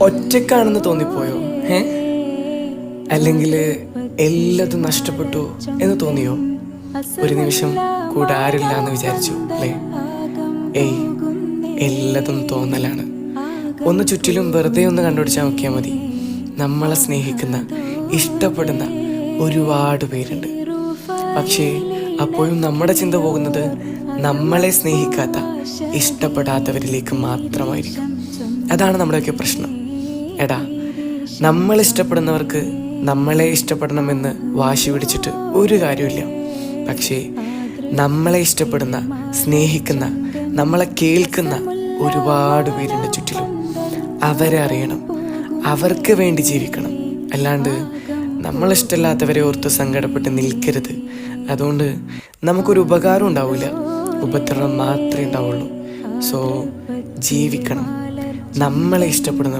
ഒറ്റക്കാണെന്ന് തോന്നിപ്പോയോ? അല്ലെങ്കിൽ എല്ലാതും നഷ്ടപ്പെട്ടു എന്ന് തോന്നിയോ? ഒരു നിമിഷം കൂടെ ആരില്ല എന്ന് വിചാരിച്ചു അല്ലേ? ഏയ്, എല്ലാതും തോന്നലാണ്. ഒന്ന് ചുറ്റിലും വെറുതെ ഒന്ന് കണ്ടുപിടിച്ചാൽ നോക്കിയാൽ മതി. നമ്മളെ സ്നേഹിക്കുന്ന, ഇഷ്ടപ്പെടുന്ന ഒരുപാട് പേരുണ്ട്. പക്ഷേ അപ്പോഴും നമ്മുടെ ചിന്ത പോകുന്നത് നമ്മളെ സ്നേഹിക്കാത്ത, ഇഷ്ടപ്പെടാത്തവരിലേക്ക് മാത്രമായിരിക്കും. അതാണ് നമ്മുടെയൊക്കെ പ്രശ്നം. എടാ, നമ്മൾ ഇഷ്ടപ്പെടുന്നവർക്ക് നമ്മളെ ഇഷ്ടപ്പെടണമെന്ന് വാശി പിടിച്ചിട്ട് ഒരു കാര്യമില്ല. പക്ഷേ നമ്മളെ ഇഷ്ടപ്പെടുന്ന, സ്നേഹിക്കുന്ന, നമ്മളെ കേൾക്കുന്ന ഒരുപാട് പേരുണ്ട് ചുറ്റിലും. അവരെ അറിയണം, അവർക്ക് വേണ്ടി ജീവിക്കണം. അല്ലാണ്ട് നമ്മളിഷ്ടമില്ലാത്തവരെ ഓർത്ത് സങ്കടപ്പെട്ട് നിൽക്കരുത്. അതുകൊണ്ട് നമുക്കൊരു ഉപകാരം ഉണ്ടാവില്ല, ഉപദ്രവം മാത്രമേ ഉണ്ടാവുള്ളൂ. സോ ജീവിക്കണം, നമ്മളെ ഇഷ്ടപ്പെടുന്ന